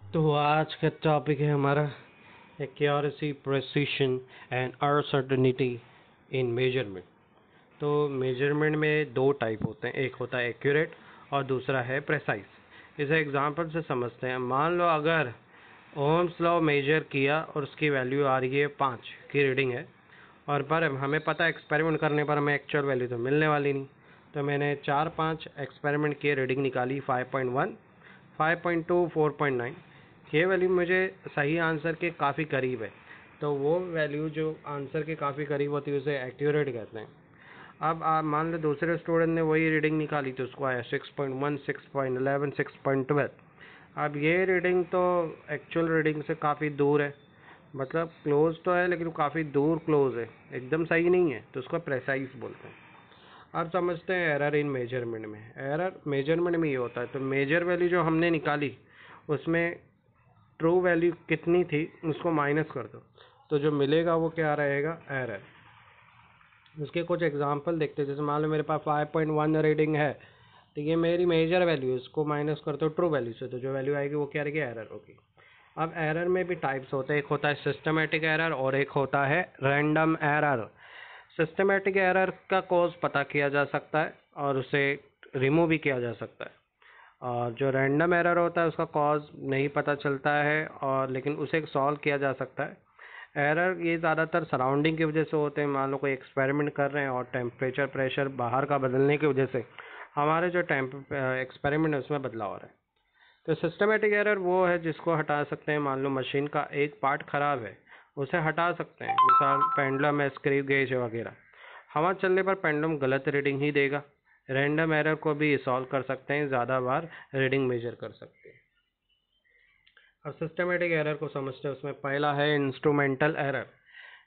तो आज का टॉपिक है हमारा accuracy, precision and uncertainty in measurement. तो मेजरमेंट में दो टाइप होते हैं, एक होता है एक्यूरेट और दूसरा है प्रेसाइज। इसे एग्जांपल से समझते हैं। मान लो अगर ओम्स लॉ मेजर किया और उसकी वैल्यू आ रही है 5 की रीडिंग है, और पर हमें पता है एक्सपेरिमेंट करने पर हमें एक्चुअल वैल्यू तो मिलने वाली नहीं। तो मैंने 4-5 एक्सपेरिमेंट किए, रीडिंग निकाली 5.1, 5.2, 4.9। ये वैल्यू मुझे सही आंसर के काफ़ी करीब है। तो वो वैल्यू जो आंसर के काफ़ी करीब होती है उसे एक्यूरेट कहते हैं। अब आप मान लो दूसरे स्टूडेंट ने वही रीडिंग निकाली तो उसको आया 6.1, 6.11, 6.12। अब ये रीडिंग तो एक्चुअल रीडिंग से काफ़ी दूर है, मतलब क्लोज तो है लेकिन काफ़ी दूर क्लोज है, एकदम सही नहीं है, तो उसको प्रेसाइज बोलते हैं। अब समझते हैं एरर इन मेजरमेंट में। एरर मेजरमेंट में ये होता है, तो मेजर वैल्यू जो हमने निकाली उसमें ट्रू वैल्यू कितनी थी उसको माइनस कर दो, तो जो मिलेगा वो क्या रहेगा, एरर। उसके कुछ एग्जांपल देखते हैं। जैसे मान लो मेरे पास 5.1 रीडिंग है, तो ये मेरी मेजर वैल्यू है, इसको माइनस करते हो ट्रू वैल्यू से, तो जो वैल्यू आएगी वो क्या रहेगी, एरर होगी। अब एरर में भी टाइप्स होते हैं, एक होता है सिस्टमेटिक एरर और एक होता है रैंडम एरर। सिस्टमेटिक एरर का कॉज पता किया जा सकता है और उसे रिमूव भी किया जा सकता है, और जो रैंडम एरर होता है उसका कॉज नहीं पता चलता है और लेकिन उसे सॉल्व किया जा सकता है। एरर ये ज़्यादातर सराउंडिंग की वजह से होते हैं। मान लो कोई एक्सपेरिमेंट कर रहे हैं और टेम्परेचर प्रेशर बाहर का बदलने की वजह से हमारे जो एक्सपेरिमेंट है उसमें बदलाव हो रहा है। तो सिस्टमेटिक एरर वो है जिसको हटा सकते हैं। मान लो मशीन का एक पार्ट ख़राब है, उसे हटा सकते हैं, मिसाल पेंडुलम है, स्क्रू गेज वगैरह। हवा चलने पर पेंडुलम गलत रीडिंग ही देगा। रैंडम एरर को भी सॉल्व कर सकते हैं, ज़्यादा बार रीडिंग मेजर कर सकते हैं। अब सिस्टमेटिक एरर को समझते हैं। उसमें पहला है इंस्ट्रूमेंटल एरर।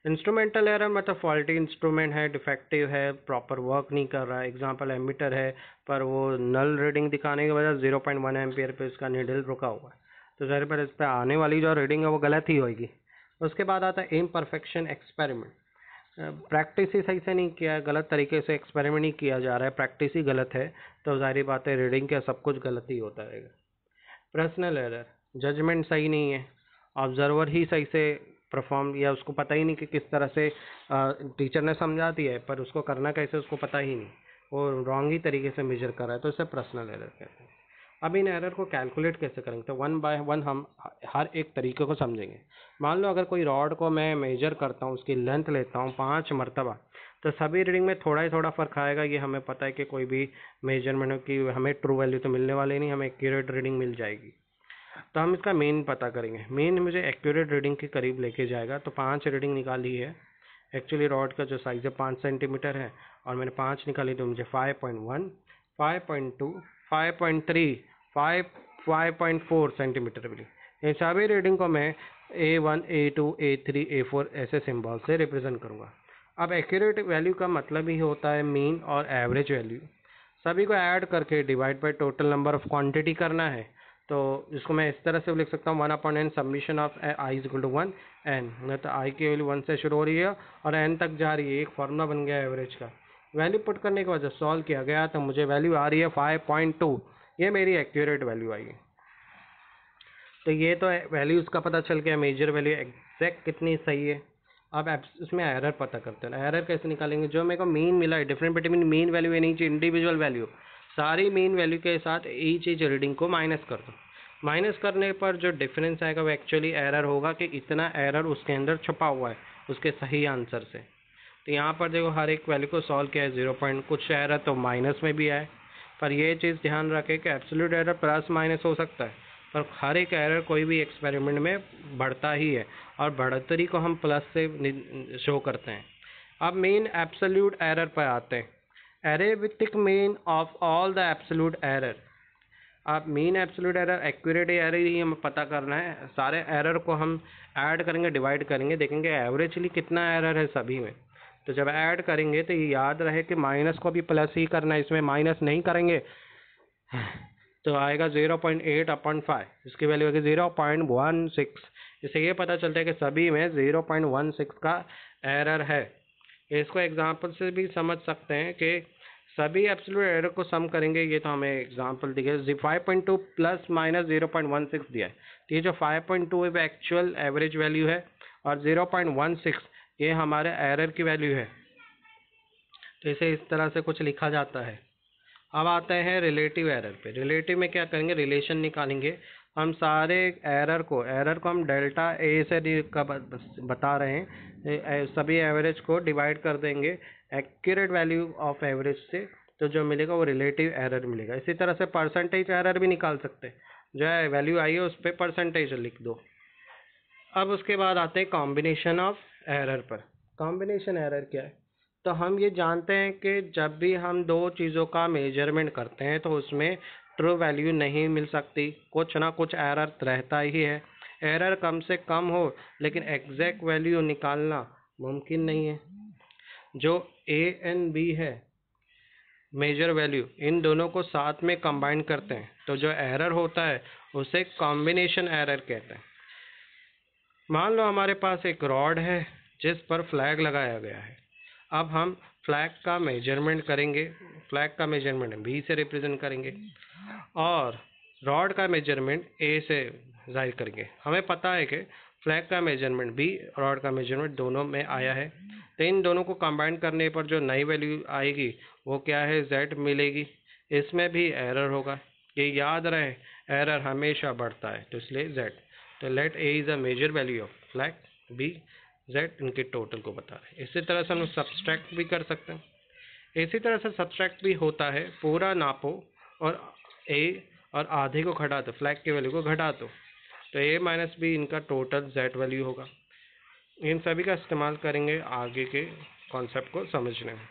इंस्ट्रूमेंटल एरर मतलब फॉल्टी इंस्ट्रूमेंट है, डिफेक्टिव है, प्रॉपर वर्क नहीं कर रहा है। एग्जांपल एमीटर है पर वो नल रीडिंग दिखाने की वजह 0.1 एम्पियर पे इसका नीडल रुका हुआ है, तो ज़ाहिर पर इस पर आने वाली जो रीडिंग है वो गलत ही होगी। उसके बाद आता है इम्परफेक्शन एक्सपेरिमेंट। प्रैक्टिस ही सही से नहीं किया है, गलत तरीके से एक्सपेरिमेंट ही किया जा रहा है, प्रैक्टिस ही गलत है, तो ज़ाहिर बात है रीडिंग का सब कुछ गलत ही होता रहेगा। पर्सनल एरर, जजमेंट सही नहीं है, ऑब्जर्वर ही सही से परफॉर्म, या उसको पता ही नहीं कि किस तरह से टीचर ने समझा दिया है पर उसको करना कैसे उसको पता ही नहीं, वो रॉन्ग ही तरीके से मेजर कर रहा है, तो इसे पर्सनल एरर कहते हैं। अब इन एरर को कैलकुलेट कैसे करेंगे, तो वन बाय वन हम हर एक तरीके को समझेंगे। मान लो अगर कोई रॉड को मैं मेजर करता हूँ, उसकी लेंथ लेता हूँ 5 मरतबा, तो सभी रीडिंग में थोड़ा ही थोड़ा फ़र्क आएगा। ये हमें पता है कि कोई भी मेजरमेंट की हमें ट्रू वैल्यू तो मिलने वाली नहीं, हमें एक्यूरेट रीडिंग मिल जाएगी। तो हम इसका मेन पता करेंगे। मेन मुझे एक्यूरेट रीडिंग के करीब लेके जाएगा, तो 5 रीडिंग निकाली है। एक्चुअली रॉड का जो साइज़ है 5 सेंटीमीटर है, और मैंने 5 निकाली तो मुझे 5.1, 5.2, 5.3, 5, 5.4 सेंटीमीटर मिली। इन सभी रीडिंग को मैं A1, A2, A3, A4 ऐसे सिंबल से रिप्रेजेंट करूँगा। अब एक्यूरेट वैल्यू का मतलब ही होता है मीन और एवरेज वैल्यू, सभी को ऐड करके divide by total number of quantity करना है। तो इसको मैं इस तरह से लिख सकता हूँ, 1/n submission of I is equal to 1 N, मतलब आई की वैल्यू 1 से शुरू हो रही है और एन तक जा रही है। एक फार्मूला बन गया एवरेज का। वैल्यू पुट करने के बाद जब सॉल्व किया गया तो मुझे वैल्यू आ रही है 5.2, ये मेरी एक्यूरेट वैल्यू आई है। तो ये तो वैल्यूज़ का पता चल गया, मेजर वैल्यू एग्जैक्ट कितनी सही है। अब इसमें एरर पता करते हैं। एरर कैसे निकालेंगे, जो मेरे को मीन मिला है, different between mean value and each individual value, सारी मीन वैल्यू के साथ ईच रीडिंग को माइनस कर दो। माइनस करने पर जो डिफरेंस आएगा वो एक्चुअली एरर होगा कि इतना एरर उसके अंदर छुपा हुआ है उसके सही आंसर से। तो यहाँ पर देखो हर एक वैल्यू को सॉल्व किया है, 0 पॉइंट कुछ एरर तो माइनस में भी आए, पर ये चीज़ ध्यान रखें कि एब्सोल्यूट एरर प्लस माइनस हो सकता है, पर हर एक एरर कोई भी एक्सपेरिमेंट में बढ़ता ही है, और बढ़ोतरी को हम प्लस से शो करते हैं। अब मेन एब्सोल्यूट एरर पर आते हैं। Arithmetic mean of all the absolute error. आप mean absolute error, accurate error ही हमें पता करना है। सारे एरर को हम ऐड करेंगे, डिवाइड करेंगे, देखेंगे एवरेजली कितना एरर है सभी में। तो जब ऐड करेंगे तो ये याद रहे कि माइनस को भी प्लस ही करना है, इसमें माइनस नहीं करेंगे तो आएगा 0.8/5, इसकी वैल्यू होगी 0.16। इससे ये पता चलता है कि सभी में 0.16 का एरर है। इसको एग्जांपल से भी समझ सकते हैं कि सभी एब्सोल्यूट एरर को सम करेंगे, ये तो हमें एग्जांपल दिखे 5.2 प्लस माइनस 0.16 दिया है, तो ये जो 5.2 है वो एक्चुअल एवरेज वैल्यू है और 0.16 ये हमारे एरर की वैल्यू है। तो इसे इस तरह से कुछ लिखा जाता है। अब आते हैं रिलेटिव एरर पे। रिलेटिव में क्या करेंगे, रिलेशन निकालेंगे। हम सारे एरर को हम डेल्टा ए से बता रहे हैं, सभी एवरेज को डिवाइड कर देंगे एक्यूरेट वैल्यू ऑफ एवरेज से, तो जो मिलेगा वो रिलेटिव एरर मिलेगा। इसी तरह से परसेंटेज एरर भी निकाल सकते हैं, जो है वैल्यू आई है उस पर परसेंटेज लिख दो। अब उसके बाद आते हैं कॉम्बिनेशन ऑफ एरर पर। कॉम्बिनेशन एरर क्या है, तो हम ये जानते हैं कि जब भी हम दो चीज़ों का मेजरमेंट करते हैं तो उसमें ट्रू वैल्यू नहीं मिल सकती, कुछ ना कुछ एरर रहता ही है। एरर कम से कम हो लेकिन एग्जैक्ट वैल्यू निकालना मुमकिन नहीं है। जो ए एंड बी है मेजर वैल्यू, इन दोनों को साथ में कंबाइन करते हैं तो जो एरर होता है उसे कॉम्बिनेशन एरर कहते हैं। मान लो हमारे पास एक रॉड है जिस पर फ्लैग लगाया गया है। अब हम फ्लैग का मेजरमेंट करेंगे, फ्लैग का मेजरमेंट बी से रिप्रेजेंट करेंगे और रॉड का मेजरमेंट ए से जाहिर करेंगे। हमें पता है कि फ्लैग का मेजरमेंट बी, रॉड का मेजरमेंट दोनों में आया है, तो इन दोनों को कंबाइन करने पर जो नई वैल्यू आएगी वो क्या है, जेड मिलेगी। इसमें भी एरर होगा, ये याद रहे एरर हमेशा बढ़ता है, तो इसलिए जेड। तो let A is a major value of flag, B Z इनके टोटल को बता रहे हैं। इसी तरह से हम सब्सट्रैक्ट भी कर सकते हैं। इसी तरह से सब्सट्रैक्ट भी होता है, पूरा नापो और ए और आधे को घटा दो, फ्लैग की वैल्यू को घटा दो, तो ए माइनस बी इनका टोटल जेड वैल्यू होगा। इन सभी का इस्तेमाल करेंगे आगे के कॉन्सेप्ट को समझने में।